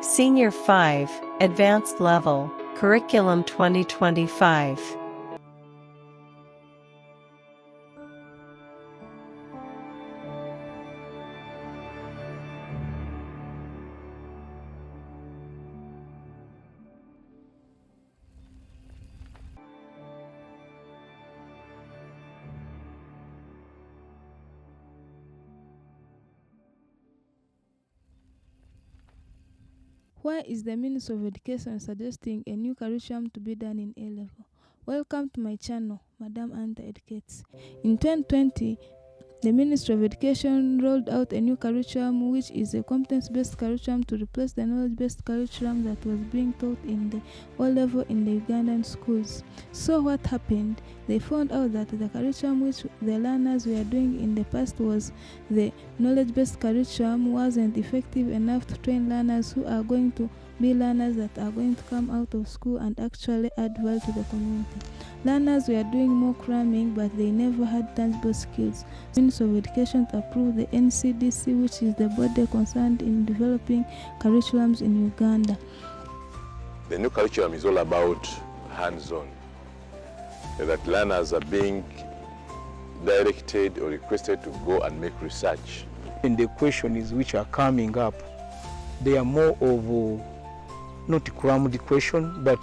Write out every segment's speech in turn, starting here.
Senior 5, Advanced Level, Curriculum 2025. Why is the Ministry of Education suggesting a new curriculum to be done in A-level? Welcome to my channel, Madam Anitah Educates. In 2020, the Ministry of Education rolled out a new curriculum, which is a competence-based curriculum to replace the knowledge-based curriculum that was being taught in the O-level in the Ugandan schools. So what happened? They found out that the curriculum which the learners were doing in the past was the knowledge-based curriculum wasn't effective enough to train learners who are going to be learners that are going to come out of school and actually add value to the community. Learners were doing more cramming, but they never had tangible skills. The Ministry of Education approved the NCDC, which is the body concerned in developing curriculums in Uganda. The new curriculum is all about hands-on, that learners are being directed or requested to go and make research. And the questions which are coming up, they are more of not crammed question, but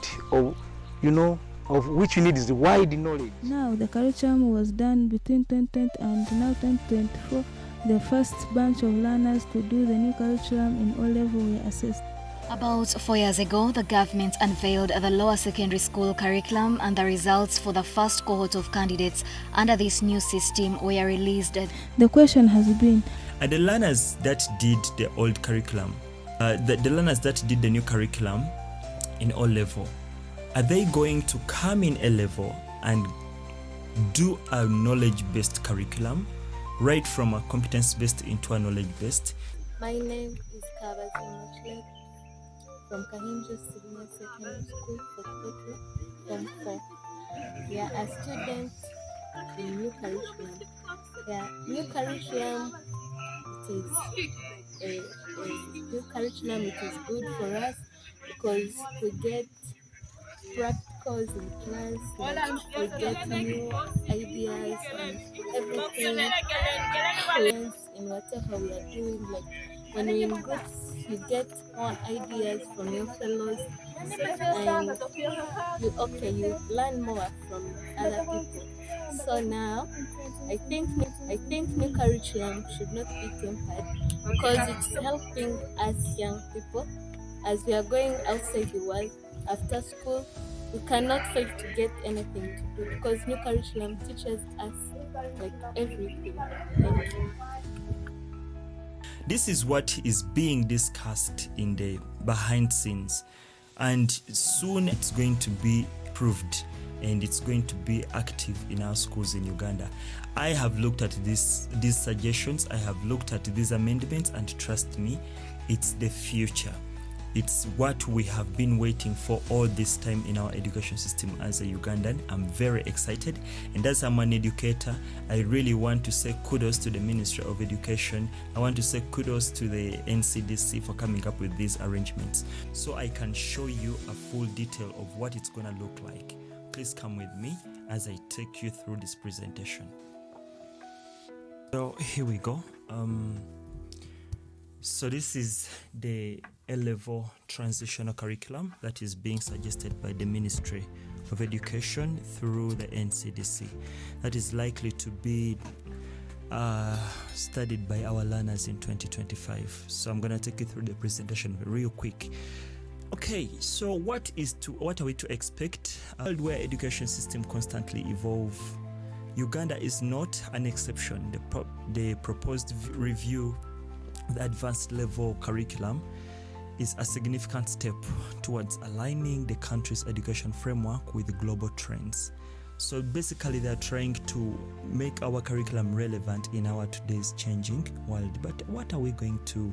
of which you need is the wide knowledge. Now the curriculum was done between 2020 and now 2024. The first batch of learners to do the new curriculum in O-level were assessed. About 4 years ago, the government unveiled the lower secondary school curriculum, and the results for the first cohort of candidates under this new system were released. The question has been, are the learners that did the old curriculum, the learners that did the new curriculum in O-level, are they going to come in A-level and do a knowledge-based curriculum, right from a competence-based into a knowledge-based? My name is Kabazi from Kahinja Senior Secondary School for Petro from 4. We are a student in new curriculum. New curriculum, it is good for us because we get practicals in class, we get new ideas and everything in whatever we are doing. Like when we're in groups, you get more ideas from your fellows, and you learn more from other people. So now I think new curriculum should not be tempered because it's helping us young people as we are going outside the world. After school, we cannot fail to get anything to do because new curriculum teaches us like everything. Thank you. This is what is being discussed in the behind scenes, and soon it's going to be proved and it's going to be active in our schools in Uganda. I have looked at these suggestions, I have looked at these amendments, and trust me, it's the future. It's what we have been waiting for all this time in our education system as a Ugandan. I'm very excited, and as I'm an educator, I really want to say kudos to the Ministry of Education. I want to say kudos to the NCDC for coming up with these arrangements, so I can show you a full detail of what it's going to look like. Please come with me as I take you through this presentation. So here we go. So this is the A-level transitional curriculum that is being suggested by the Ministry of Education through the NCDC. That is likely to be studied by our learners in 2025. So I'm going to take you through the presentation real quick. Okay, so what are we to expect? A world where education system constantly evolve. Uganda is not an exception. The proposed review, the advanced level curriculum, is a significant step towards aligning the country's education framework with global trends. So basically they're trying to make our curriculum relevant in our today's changing world. But what are we going to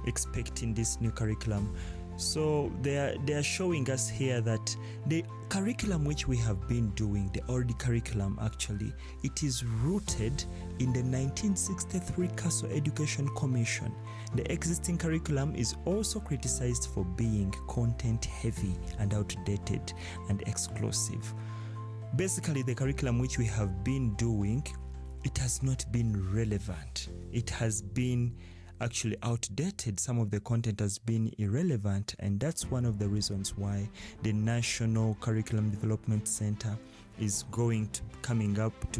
expect in this new curriculum? So they are showing us here that the curriculum which we have been doing, the old curriculum actually, it is rooted in the 1963 Castle Education Commission. The existing curriculum is also criticized for being content heavy and outdated and exclusive. Basically, the curriculum which we have been doing, it has not been relevant. It has been actually outdated. Some of the content has been irrelevant, and that's one of the reasons why the National Curriculum Development Center is going to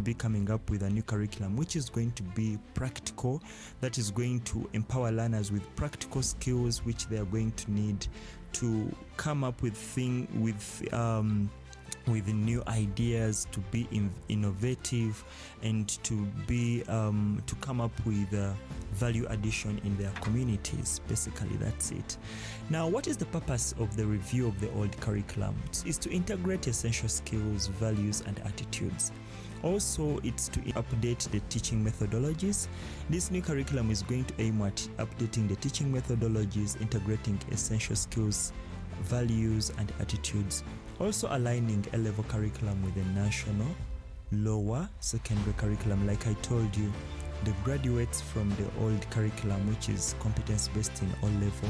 be coming up with a new curriculum which is going to be practical, that is going to empower learners with practical skills which they are going to need to come up with new ideas, to be innovative, and to come up with value addition in their communities. Basically, that's it. Now, what is the purpose of the review of the old curriculum? It's to integrate essential skills, values, and attitudes. Also, it's to update the teaching methodologies. This new curriculum is going to aim at updating the teaching methodologies, integrating essential skills, values, and attitudes. Also aligning A-level curriculum with the national lower secondary curriculum. Like I told you, the graduates from the old curriculum, which is competence-based in O-level,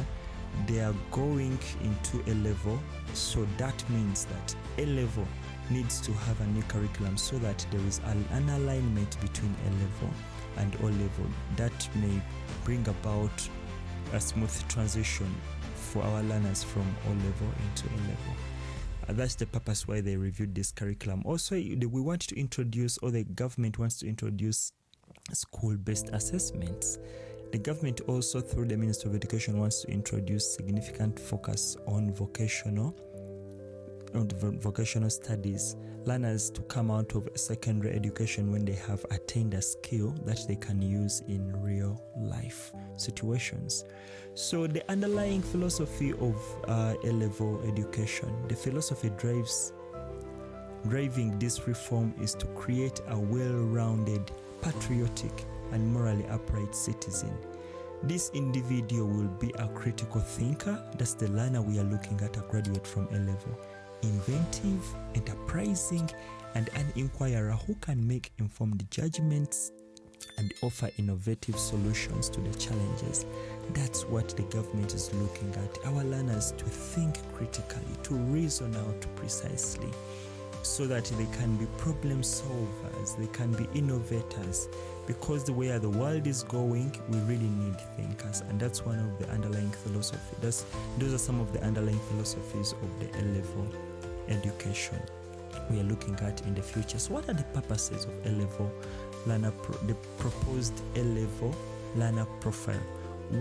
they are going into A-level. So that means that A-level needs to have a new curriculum so that there is an alignment between A-level and O-level. That may bring about a smooth transition for our learners from O-level into A-level. That's the purpose why they reviewed this curriculum. Also, we want to introduce, or the government wants to introduce, school-based assessments. The government also, through the Ministry of Education, wants to introduce significant focus on vocational studies. Learners to come out of secondary education when they have attained a skill that they can use in real life situations. So the underlying philosophy of A-level education, the philosophy driving this reform is to create a well-rounded, patriotic, and morally upright citizen. This individual will be a critical thinker. That's the learner we are looking at, a graduate from A-level. Inventive, enterprising, and an inquirer who can make informed judgments and offer innovative solutions to the challenges. That's what the government is looking at. Our learners to think critically, to reason out precisely, so that they can be problem solvers, they can be innovators, because the way the world is going, we really need thinkers, and that's one of the underlying philosophies. Those are some of the underlying philosophies of the A-level education we are looking at in the future. So what are the purposes of A-level learner, the proposed A-level learner profile?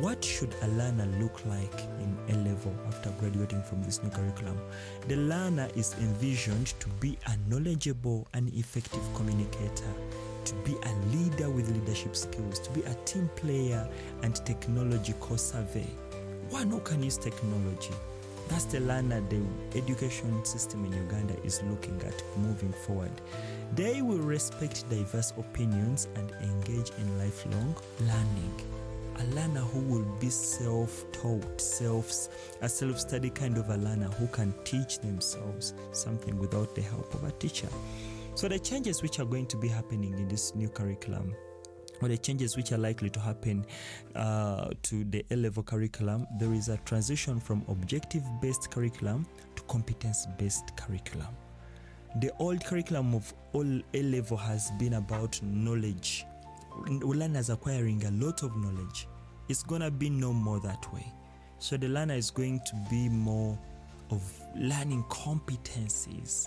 What should a learner look like in A-level after graduating from this new curriculum? The learner is envisioned to be a knowledgeable and effective communicator, to be a leader with leadership skills, to be a team player and technological survey. One who can use technology. That's the learner the education system in Uganda is looking at moving forward. They will respect diverse opinions and engage in lifelong learning. A learner who will be self-taught, a self-study kind of a learner who can teach themselves something without the help of a teacher. So the changes which are going to be happening in this new curriculum, or the changes which are likely to happen to the A-level curriculum, there is a transition from objective-based curriculum to competence-based curriculum. The old curriculum of all A-level has been about knowledge. Learners acquiring a lot of knowledge. It's going to be no more that way. So the learner is going to be more of learning competencies,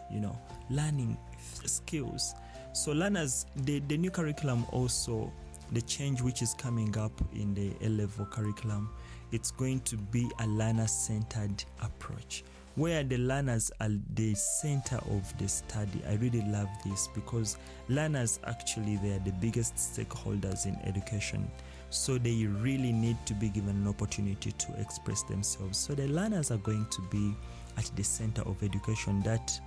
learning skills. So learners, the new curriculum also, the change which is coming up in the A-level curriculum, it's going to be a learner-centered approach, where the learners are the center of the study. I really love this because learners actually, they are the biggest stakeholders in education. So they really need to be given an opportunity to express themselves. So the learners are going to be at the center of education. That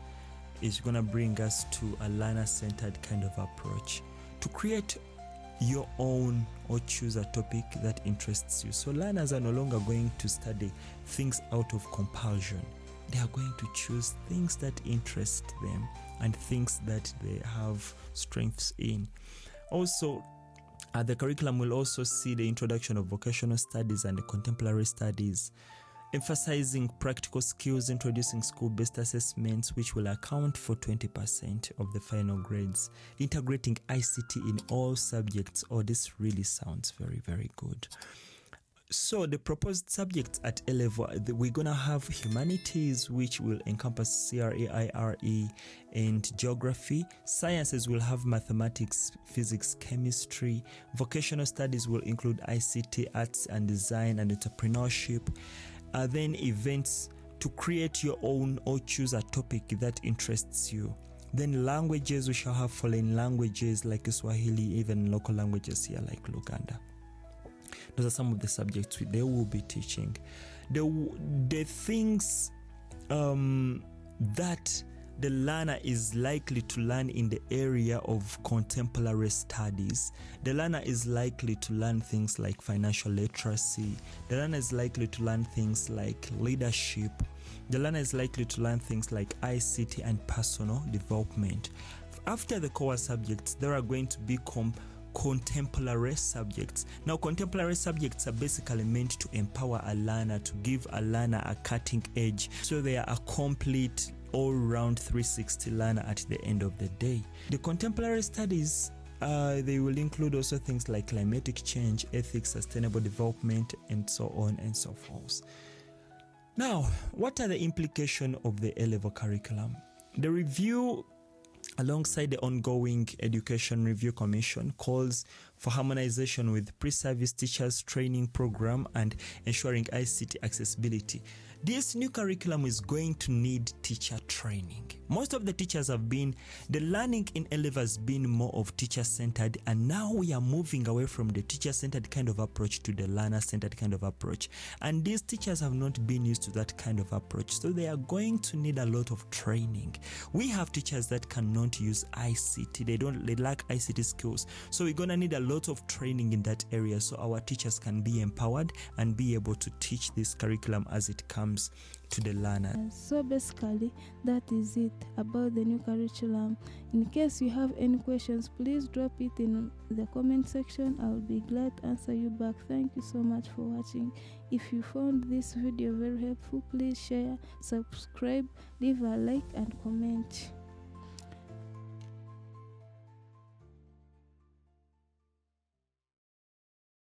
is going to bring us to a learner-centered kind of approach to create your own or choose a topic that interests you. So learners are no longer going to study things out of compulsion. They are going to choose things that interest them and things that they have strengths in. Also, the curriculum will also see the introduction of vocational studies and the contemporary studies, emphasizing practical skills, introducing school-based assessments, which will account for 20% of the final grades, integrating ICT in all subjects. Oh, this really sounds very, very good. So the proposed subjects at A level, we're going to have humanities, which will encompass CRE, IRE, and geography. Sciences will have mathematics, physics, chemistry. Vocational studies will include ICT, arts and design, and entrepreneurship. Then events to create your own or choose a topic that interests you. Then languages, we shall have foreign languages like Swahili, even local languages here like Luganda. Those are some of the subjects they will be teaching. The things that the learner is likely to learn in the area of contemporary studies. The learner is likely to learn things like financial literacy. The learner is likely to learn things like leadership. The learner is likely to learn things like ICT and personal development. After the core subjects, there are going to be contemporary subjects. Now, contemporary subjects are basically meant to empower a learner, to give a learner a cutting edge, so they are a complete all-round 360 learner at the end of the day. The contemporary studies, they will include also things like climatic change, ethics, sustainable development, and so on and so forth. Now, what are the implications of the A-level curriculum? The review, alongside the ongoing Education Review Commission, calls for harmonization with pre-service teachers training program and ensuring ICT accessibility. This new curriculum is going to need teacher training. Most of the teachers the learning in A-level has been more of teacher-centered, and now we are moving away from the teacher-centered kind of approach to the learner-centered kind of approach. And these teachers have not been used to that kind of approach, so they are going to need a lot of training. We have teachers that cannot use ICT. They lack ICT skills. So we're going to need a lot of training in that area so our teachers can be empowered and be able to teach this curriculum as it comes to the learner. So basically, that is it about the new curriculum. In case you have any questions, please drop it in the comment section. I'll be glad to answer you back. Thank you so much for watching. If you found this video very helpful, please share, subscribe, leave a like and comment.